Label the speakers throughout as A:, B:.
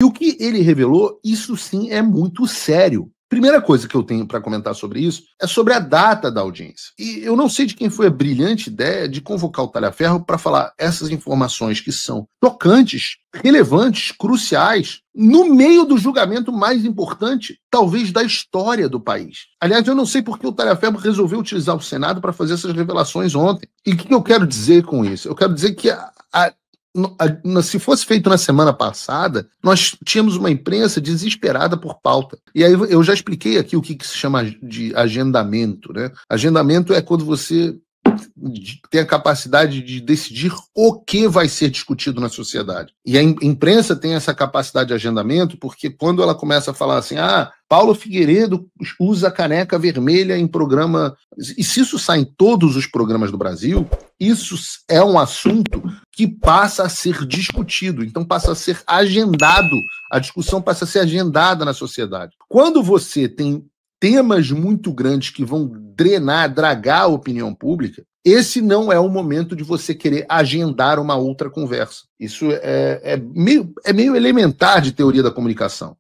A: E o que ele revelou, isso sim é muito sério. Primeira coisa que eu tenho para comentar sobre isso é sobre a data da audiência. E eu não sei de quem foi a brilhante ideia de convocar o Talhaferro para falar essas informações que são chocantes, relevantes, cruciais, no meio do julgamento mais importante, talvez, da história do país. Aliás, eu não sei por que o Talhaferro resolveu utilizar o Senado para fazer essas revelações ontem. E o que eu quero dizer com isso? Eu quero dizer que se fosse feito na semana passada, nós tínhamos uma imprensa desesperada por pauta. E aí eu já expliquei aqui o que se chama de agendamento, né? Agendamento é quando você tem a capacidade de decidir o que vai ser discutido na sociedade. E a imprensa tem essa capacidade de agendamento porque quando ela começa a falar assim, Paulo Figueiredo usa caneca vermelha em programa... E se isso sai em todos os programas do Brasil, isso é um assunto que passa a ser discutido, então passa a ser agendado, a discussão passa a ser agendada na sociedade. Quando você tem temas muito grandes que vão dragar a opinião pública, esse não é o momento de você querer agendar uma outra conversa. Isso é meio elementar de teoria da comunicação.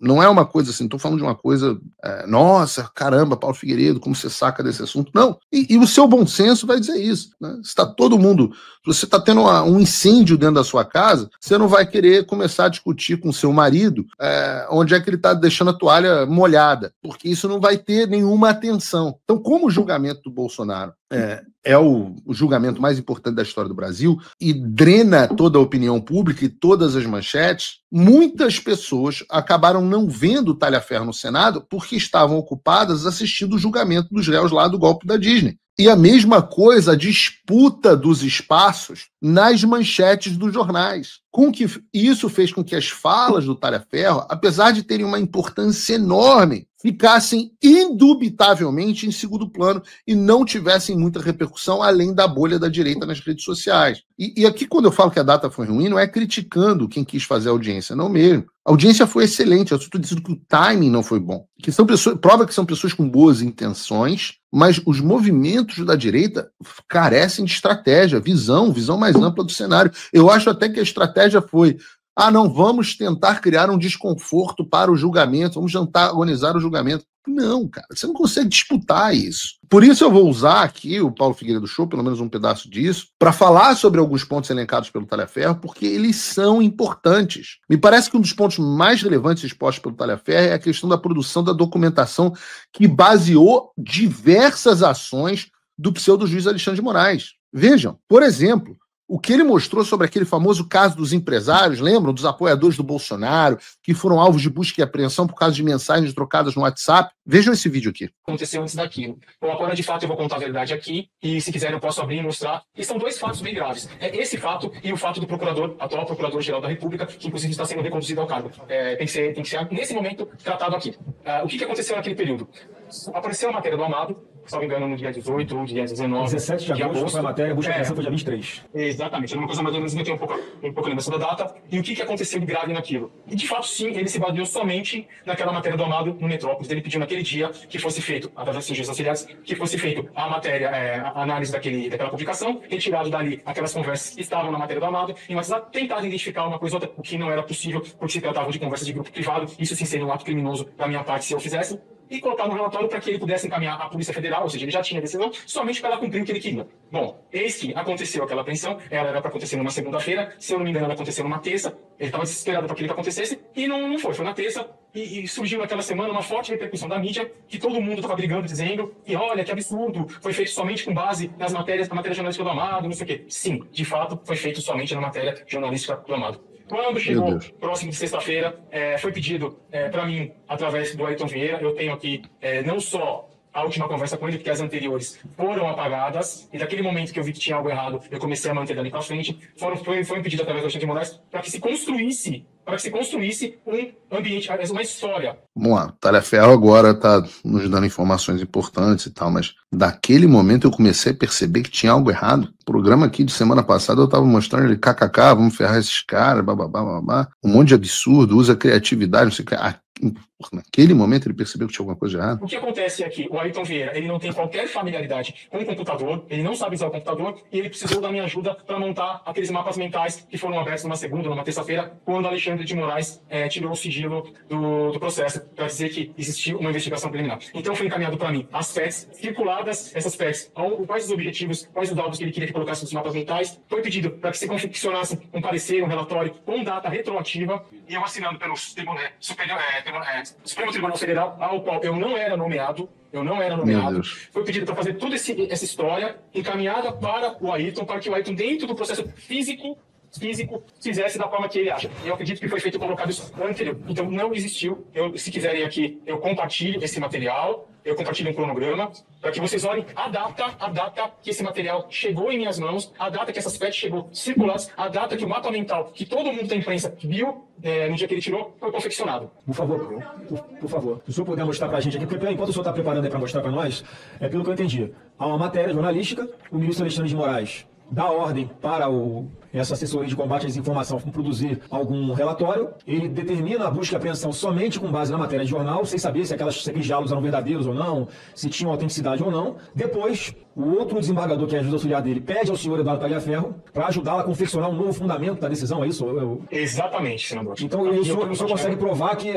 A: Não é uma coisa assim, estou falando de uma coisa, nossa, caramba, Paulo Figueiredo, como você saca desse assunto? Não. E o seu bom senso vai dizer isso. Né? Está todo mundo... Se você está tendo um incêndio dentro da sua casa, você não vai querer começar a discutir com seu marido onde é que ele está deixando a toalha molhada, porque isso não vai ter nenhuma atenção. Então, como o julgamento do Bolsonaro é o julgamento mais importante da história do Brasil e drena toda a opinião pública e todas as manchetes, muitas pessoas acabaram não vendo o Talhaferro no Senado porque estavam ocupadas assistindo o julgamento dos réus lá do golpe da Disney. E a mesma coisa, a disputa dos espaços nas manchetes dos jornais. Isso fez com que as falas do Talhaferro, apesar de terem uma importância enorme, ficassem indubitavelmente em segundo plano e não tivessem muita repercussão além da bolha da direita nas redes sociais. E aqui, quando eu falo que a data foi ruim, não é criticando quem quis fazer a audiência, não mesmo. A audiência foi excelente, eu estou dizendo que o timing não foi bom. Prova que são pessoas com boas intenções, mas os movimentos da direita carecem de estratégia, visão mais ampla do cenário. Eu acho até que a estratégia foi... não, vamos tentar criar um desconforto para o julgamento, vamos antagonizar o julgamento. Não, cara, você não consegue disputar isso. Por isso eu vou usar aqui o Paulo Figueiredo Show, pelo menos um pedaço disso, para falar sobre alguns pontos elencados pelo Talhaferro, porque eles são importantes. Me parece que um dos pontos mais relevantes expostos pelo Talhaferro é a questão da produção da documentação que baseou diversas ações do pseudo-juiz Alexandre de Moraes. Vejam, por exemplo, o que ele mostrou sobre aquele famoso caso dos empresários, lembram? Dos apoiadores do Bolsonaro, que foram alvos de busca e apreensão por causa de mensagens trocadas no WhatsApp. Vejam esse vídeo aqui.
B: Aconteceu antes daquilo. Bom, agora de fato eu vou contar a verdade aqui, e se quiserem eu posso abrir e mostrar. E são dois fatos bem graves. Esse fato e o fato do atual procurador-geral da República, que inclusive está sendo reconduzido ao cargo. Tem que ser, nesse momento, tratado aqui. O que aconteceu naquele período? Apareceu a matéria do Amado, se não me engano, no dia 18 ou dia 19
C: 17 de agosto foi a matéria, a busca e apreensão foi dia 23.
B: Exatamente, era uma coisa mais ou menos, eu tenho um pouco lembrança da data. E o que aconteceu de grave naquilo? E de fato, sim, ele se baseou somente naquela matéria do Amado no Metrópolis. Ele pediu naquele dia que fosse feito, através dos auxiliares, que fosse feito a matéria, a análise daquela publicação, retirado dali aquelas conversas que estavam na matéria do Amado, e mas tentar identificar uma coisa ou outra, o que não era possível, porque se tratava de conversas de grupo privado. Isso sim seria um ato criminoso da minha parte se eu fizesse. E colocar no relatório para que ele pudesse encaminhar à Polícia Federal, ou seja, ele já tinha decisão, somente para ela cumprir o que ele queria. Bom, eis que aconteceu aquela apreensão, ela era para acontecer numa segunda-feira, se eu não me engano, ela aconteceu numa terça, ele estava desesperado para que acontecesse, e não foi na terça, e surgiu naquela semana uma forte repercussão da mídia, que todo mundo estava brigando, dizendo, e olha, que absurdo, foi feito somente com base na matéria jornalística do Amado, não sei o quê. Sim, de fato, foi feito somente na matéria jornalística do Amado. Quando chegou próximo de sexta-feira, foi pedido para mim, através do Ayrton Vieira, eu tenho aqui não só a última conversa com ele, porque as anteriores foram apagadas, e daquele momento que eu vi que tinha algo errado, eu comecei a manter dali para frente, foi um pedido através do Alexandre de Moraes para que se construísse um ambiente, uma história.
A: Vamos lá, o Talhaferro agora está nos dando informações importantes e tal, mas daquele momento eu comecei a perceber que tinha algo errado. O programa aqui de semana passada eu estava mostrando ele, kkk, vamos ferrar esses caras, bababá, um monte de absurdo, usa criatividade, não sei o que. naquele momento ele percebeu que tinha alguma coisa errada.
B: O que acontece é que o Ayrton Vieira, ele não tem qualquer familiaridade com o computador, ele não sabe usar o computador, e ele precisou da minha ajuda para montar aqueles mapas mentais que foram abertos numa segunda, numa terça-feira, quando Alexandre de Moraes tirou o sigilo do processo, para dizer que existiu uma investigação preliminar. Então foi encaminhado para mim as PETs, circuladas essas PETs, quais os objetivos, quais os dados que ele queria que colocasse nos mapas mentais. Foi pedido para que se confeccionasse um parecer, um relatório com data retroativa, e eu assinando pelo Supremo Tribunal Federal, ao qual eu não era nomeado. Foi pedido para fazer toda essa história encaminhada para o Ayrton, para que o Ayrton, dentro do processo físico, fizesse da forma que ele acha. E eu acredito que foi feito colocado isso anterior. Então não existiu. Se quiserem aqui, eu compartilho esse material, eu compartilho um cronograma, para que vocês olhem a data que esse material chegou em minhas mãos, a data que essas PETs chegou circuladas, a data que o mapa mental, que todo mundo da imprensa viu no dia que ele tirou, foi confeccionado.
C: Por favor, se o senhor puder mostrar para a gente aqui, porque enquanto o senhor está preparando aí para mostrar para nós, pelo que eu entendi, há uma matéria jornalística, o ministro Alexandre de Moraes dá ordem para essa assessoria de combate à desinformação produzir algum relatório, ele determina a busca e apreensão somente com base na matéria de jornal, sem saber se aqueles diálogos eram verdadeiros ou não, se tinham autenticidade ou não. Depois, o outro desembargador, que é juiz auxiliar dele, pede ao senhor Eduardo Tagliaferro para ajudá-lo a confeccionar um novo fundamento da decisão, é isso?
B: Exatamente, senador.
C: Então, o senhor consegue provar que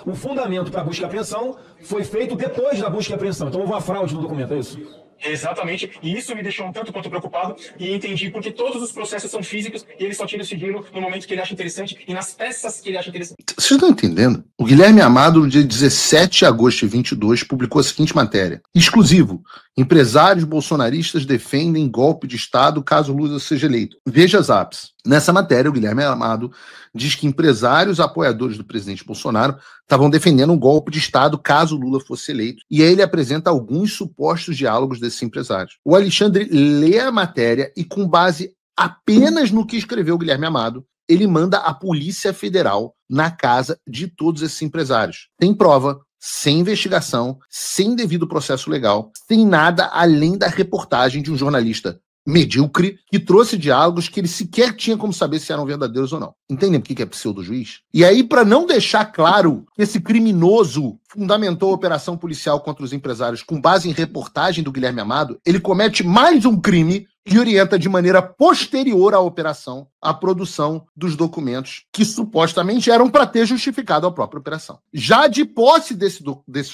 C: o fundamento para a busca e apreensão foi feito depois da busca e apreensão. Então, houve uma fraude no documento, é isso?
B: Exatamente, e isso me deixou um tanto quanto preocupado, e entendi porque todos os processos são físicos e ele só tira o sigilo no momento que ele acha interessante e nas peças que ele acha interessante.
A: Vocês estão entendendo? O Guilherme Amado, no dia 17 de agosto de 22, publicou a seguinte matéria: exclusivo, empresários bolsonaristas defendem golpe de Estado caso Lula seja eleito. Veja as apps. Nessa matéria, o Guilherme Amado diz que empresários apoiadores do presidente Bolsonaro estavam defendendo um golpe de Estado caso Lula fosse eleito. E aí ele apresenta alguns supostos diálogos desses empresários. O Alexandre lê a matéria e, com base apenas no que escreveu o Guilherme Amado, ele manda a Polícia Federal na casa de todos esses empresários. Tem prova, sem investigação, sem devido processo legal, sem nada além da reportagem de um jornalista medíocre que trouxe diálogos que ele sequer tinha como saber se eram verdadeiros ou não. Entendem o que é pseudo-juiz? E aí, para não deixar claro que esse criminoso fundamentou a operação policial contra os empresários com base em reportagem do Guilherme Amado, ele comete mais um crime e orienta de maneira posterior à operação a produção dos documentos que supostamente eram para ter justificado a própria operação. Já de posse desses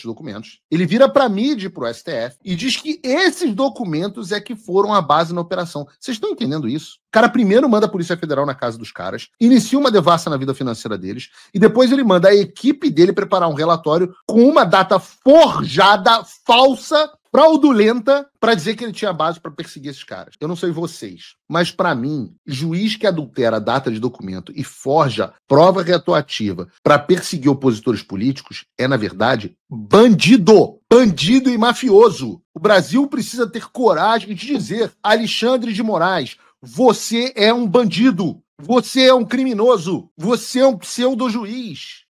A: documentos, ele vira para a mídia e para o STF e diz que esses documentos é que foram a base na operação. Vocês estão entendendo isso? O cara primeiro manda a Polícia Federal na casa dos caras, inicia uma devassa na vida financeira deles, e depois ele manda a equipe dele preparar um relatório com uma data forjada, falsa, fraudulenta, para dizer que ele tinha base para perseguir esses caras. Eu não sei vocês, mas para mim, juiz que adultera a data de documento e forja prova retroativa para perseguir opositores políticos é, na verdade, bandido e mafioso. O Brasil precisa ter coragem de dizer: Alexandre de Moraes, você é um bandido, você é um criminoso, você é um pseudo-juiz.